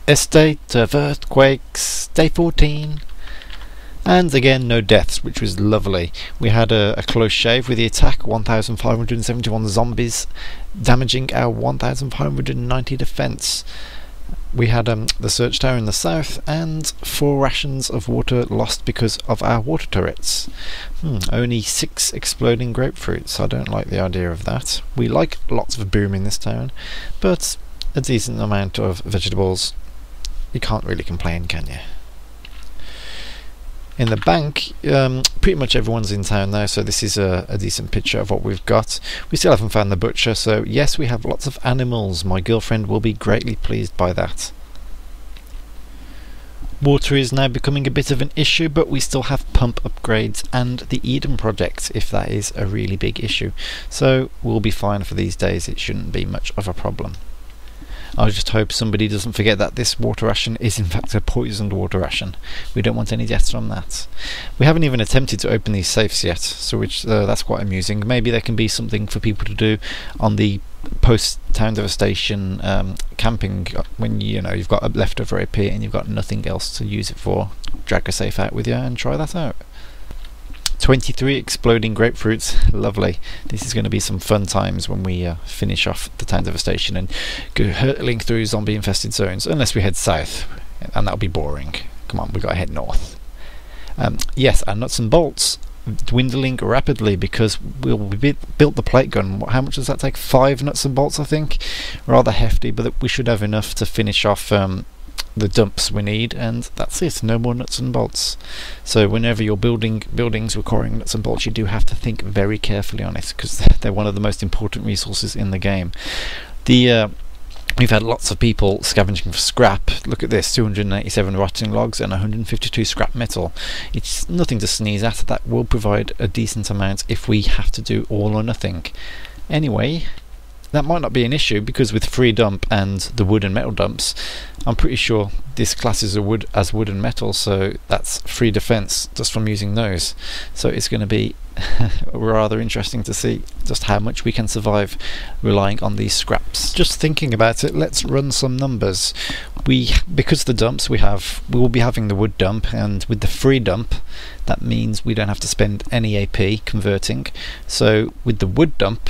Estate of Earthquakes, day 14. And again, no deaths, which was lovely. We had a close shave with the attack, 1,571 zombies, damaging our 1,590 defense. We had the search tower in the south, and 4 rations of water lost because of our water turrets. Only 6 exploding grapefruits. I don't like the idea of that. We like lots of boom in this town, but a decent amount of vegetables. You can't really complain, can you? In the bank, pretty much everyone's in town now, so this is a decent picture of what we've got. We still haven't found the butcher, so yes, we have lots of animals. My girlfriend will be greatly pleased by that. Water is now becoming a bit of an issue, but we still have pump upgrades and the Eden project, if that is a really big issue. So we'll be fine for these days. It shouldn't be much of a problem. I just hope somebody doesn't forget that this water ration is in fact a poisoned water ration. We don't want any deaths from that. We haven't even attempted to open these safes yet, so that's quite amusing. Maybe there can be something for people to do on the post-town devastation camping when you've got a leftover AP and you've got nothing else to use it for. Drag a safe out with you and try that out. 23 exploding grapefruits, lovely. This is going to be some fun times when we finish off the town devastation and go hurtling through zombie infested zones, unless we head south, and that'll be boring. Come on, we got to head north. Yes, our nuts and bolts dwindling rapidly because we built the plate gun. How much does that take? 5 nuts and bolts, I think. Rather hefty, but we should have enough to finish off the dumps we need, and that's it. No more nuts and bolts. So whenever you're building buildings requiring nuts and bolts, you do have to think very carefully on it, because they're one of the most important resources in the game. We've had lots of people scavenging for scrap. Look at this, 287 rotting logs and 152 scrap metal. It's nothing to sneeze at. That will provide a decent amount if we have to do all or nothing. Anyway, that might not be an issue, because with free dump and the wood and metal dumps, I'm pretty sure this classes wood and metal, so that's free defense just from using those. So it's going to be rather interesting to see just how much we can survive relying on these scraps. Just thinking about it, let's run some numbers. Because the dumps we will be having the wood dump, and with the free dump, that means we don't have to spend any AP converting. So with the wood dump,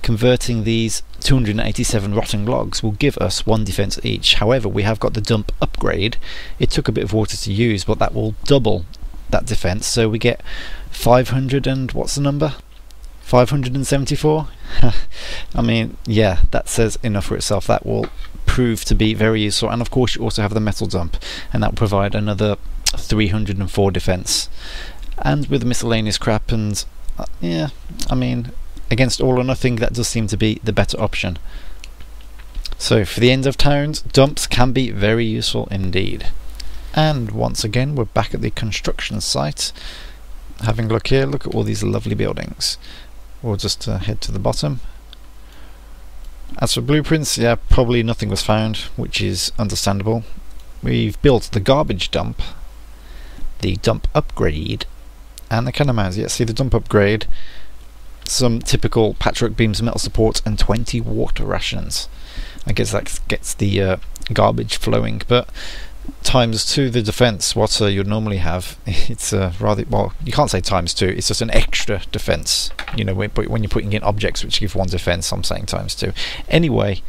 converting these 287 rotting logs will give us 1 defense each. However, we have got the dump upgrade. It took a bit of water to use, but that will double that defense, so we get 500 and what's the number? 574? I mean, yeah, that says enough for itself. That will prove to be very useful. And of course you also have the metal dump, and that will provide another 304 defense. And with miscellaneous crap and yeah, I mean, against all or nothing, that does seem to be the better option. So for the end of towns, dumps can be very useful indeed. And once again, we're back at the construction site. Having a look here, look at all these lovely buildings. We'll just head to the bottom. As for blueprints, yeah, probably nothing was found, which is understandable. We've built the garbage dump, the dump upgrade, and the cannon mounds. Yeah, see the dump upgrade, some typical patchwork beams, metal support, and 20 water rations. I guess that gets the garbage flowing, but times 2 the defense what you'd normally have. It's rather, well, you can't say times 2, it's just an extra defense, you know, when you're putting in objects which give 1 defense. I'm saying times 2. Anyway,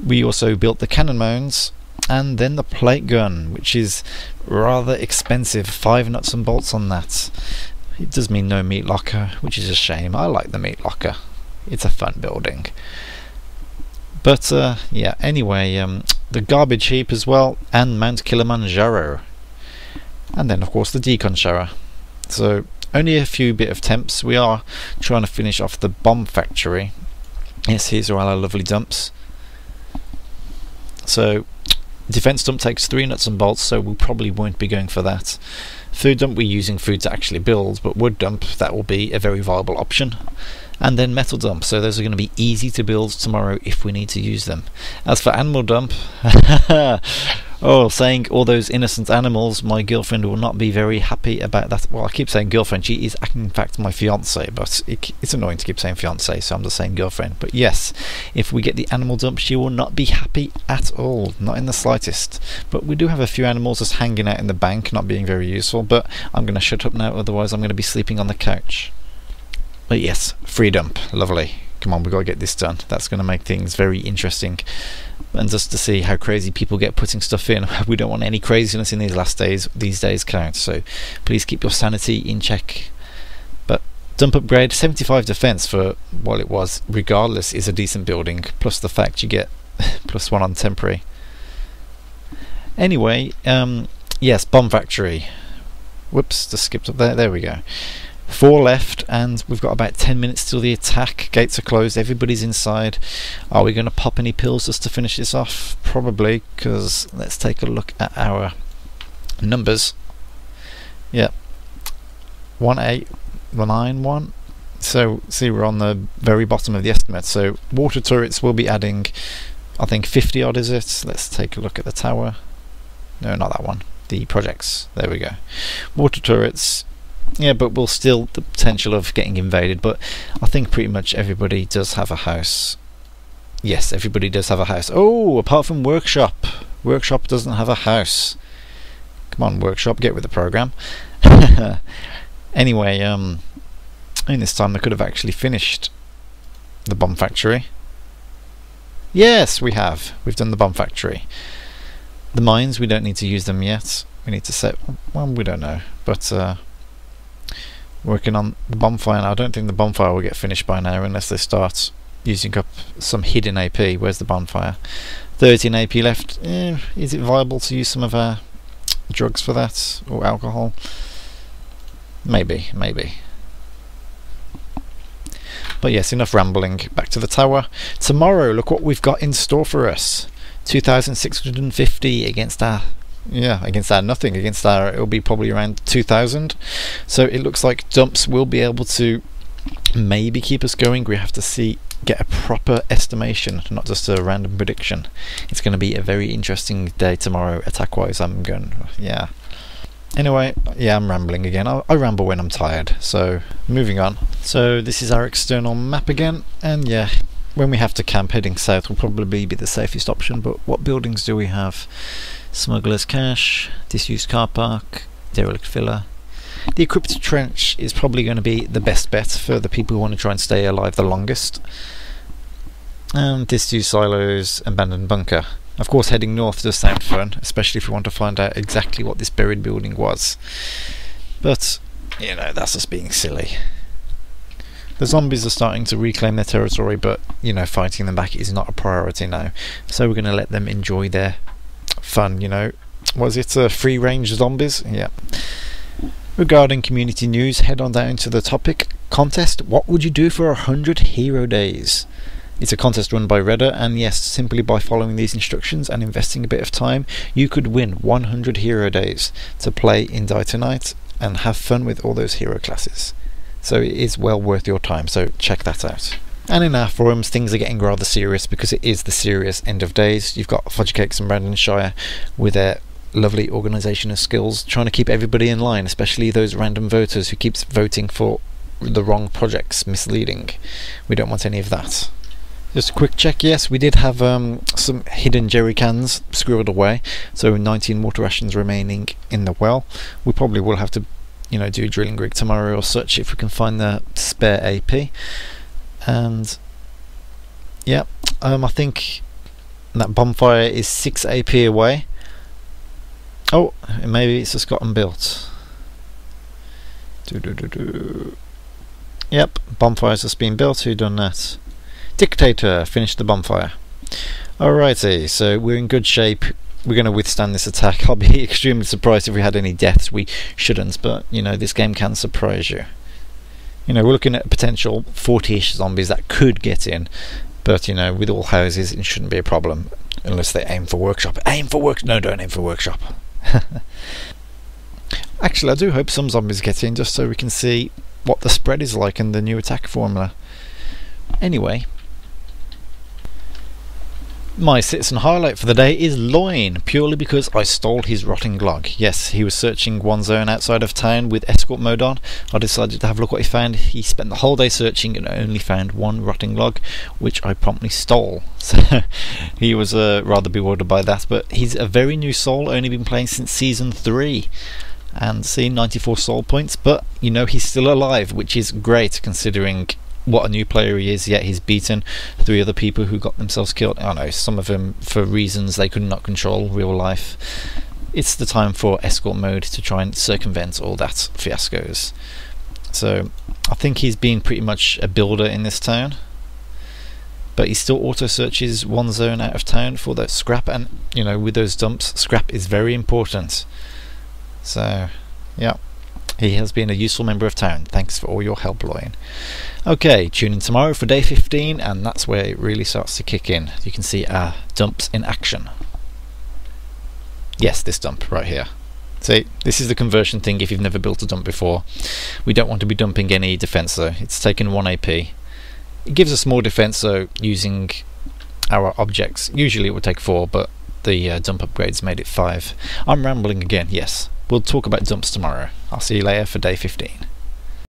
we also built the cannon mounds and then the plate gun, which is rather expensive. 5 nuts and bolts on that. It does mean no meat locker, which is a shame. I like the meat locker, it's a fun building. But yeah, anyway, the garbage heap as well, and Mount Kilimanjaro, and then of course the decon shower. So only a few bit of temps. We are trying to finish off the bomb factory. Yes, here's all our lovely dumps. So defense dump takes 3 nuts and bolts, so we probably won't be going for that. Food dump, we're using food to actually build, but wood dump, that will be a very viable option. And then metal dump, so those are going to be easy to build tomorrow if we need to use them. As for animal dump, Oh, saying all those innocent animals, my girlfriend will not be very happy about that. Well, I keep saying girlfriend, she is in fact my fiance, but it's annoying to keep saying fiance, so I'm just saying girlfriend. But yes, if we get the animal dump, she will not be happy at all, not in the slightest. But we do have a few animals just hanging out in the bank, not being very useful, but I'm going to shut up now, otherwise I'm going to be sleeping on the couch. But yes, free dump, lovely. Come on, we've got to get this done. That's going to make things very interesting. And just to see how crazy people get putting stuff in. We don't want any craziness in these days count, so please keep your sanity in check. But dump upgrade, 75 defense for what it was, regardless, is a decent building, plus the fact you get +1 on temporary. Anyway, yes, bomb factory. Whoops, just skipped up there we go. 4 left, and we've got about 10 minutes till the attack. Gates are closed, everybody's inside. Are we going to pop any pills just to finish this off? Probably, because let's take a look at our numbers. Yeah, 1891. So see, we're on the very bottom of the estimate. So water turrets will be adding, I think 50 odd, is it? Let's take a look at the tower. No, not that one, the projects. There we go. Water turrets. Yeah, but we'll still the potential of getting invaded, but I think pretty much everybody does have a house. Yes, everybody does have a house. Oh, apart from Workshop. Workshop doesn't have a house. Come on, Workshop, get with the program. Anyway, in this time they could have actually finished the bomb factory. Yes, we have. We've done the bomb factory. The mines, we don't need to use them yet. We need to set... well, we don't know, but... working on the bonfire now. I don't think the bonfire will get finished by now unless they start using up some hidden AP. Where's the bonfire? 13 AP left. Is it viable to use some of our drugs for that, or alcohol? Maybe. But yes, enough rambling. Back to the tower. Tomorrow, look what we've got in store for us. 2,650 against our... yeah, against our nothing, against our, it'll be probably around 2,000. So it looks like dumps will be able to maybe keep us going. We have to get a proper estimation, not just a random prediction. It's going to be a very interesting day tomorrow, attack wise. I'm going, yeah. Anyway, yeah, I'm rambling again. I ramble when I'm tired. So moving on. So this is our external map again, and yeah, when we have to camp, heading south will probably be the safest option. But what buildings do we have? Smuggler's Cache, disused car park, derelict villa. The equipped trench is probably going to be the best bet for the people who want to try and stay alive the longest. And disused silos, abandoned bunker. Of course, heading north does sound fun, especially if you want to find out exactly what this buried building was. But, you know, that's just being silly. The zombies are starting to reclaim their territory, but, you know, fighting them back is not a priority now. So we're going to let them enjoy their fun, you know. Was it free range zombies? Yeah. Regarding community news, head on down to the topic contest. What would you do for 100 hero days? It's a contest run by Reddit, and yes, simply by following these instructions and investing a bit of time, you could win 100 hero days to play in Die2Nite and have fun with all those hero classes. So it is well worth your time, so check that out. And in our forums, things are getting rather serious because it is the serious end of days. You've got Fudge Cakes and Brandon Shire with their lovely organisation of skills, trying to keep everybody in line, especially those random voters who keeps voting for the wrong projects, misleading. We don't want any of that. Just a quick check, yes, we did have some hidden jerry cans squirreled away, so 19 water rations remaining in the well. We probably will have to, you know, do a drilling rig tomorrow or such if we can find the spare AP. And yeah, I think that bonfire is 6 AP away. Oh, maybe it's just gotten built. Yep, bonfire's just been built. Who done that? Dictator finished the bonfire. Alrighty, so we're in good shape. We're going to withstand this attack. I'll be extremely surprised if we had any deaths. We shouldn't, but you know, this game can surprise you. You know, we're looking at potential 40-ish zombies that could get in, but you know, with all houses it shouldn't be a problem unless they aim for workshop. Aim for work? No, don't aim for workshop. Actually, I do hope some zombies get in just so we can see what the spread is like in the new attack formula. Anyway, My citizen highlight for the day is Loin, purely because I stole his rotting log. Yes, he was searching one zone outside of town with escort mode on. I decided to have a look what he found. He spent the whole day searching and only found one rotting log, which I promptly stole. So he was rather bewildered by that, but he's a very new soul, only been playing since Season 3. And see, 94 soul points, but you know he's still alive, which is great considering what a new player he is. Yet he's beaten 3 other people who got themselves killed. I know, some of them for reasons they could not control real life. It's the time for escort mode to try and circumvent all that fiascos. So I think he's been pretty much a builder in this town, but he still auto searches one zone out of town for the scrap, and you know, with those dumps, scrap is very important. So yeah, he has been a useful member of town. Thanks for all your help, Loin. Okay, tune in tomorrow for day 15, and that's where it really starts to kick in. You can see our dumps in action. Yes, this dump right here. See, this is the conversion thing if you've never built a dump before. We don't want to be dumping any defense though. It's taken 1 AP. It gives us more defense, so using our objects, usually it would take 4, but the dump upgrades made it 5. I'm rambling again, yes. We'll talk about dumps tomorrow. I'll see you later for day 15.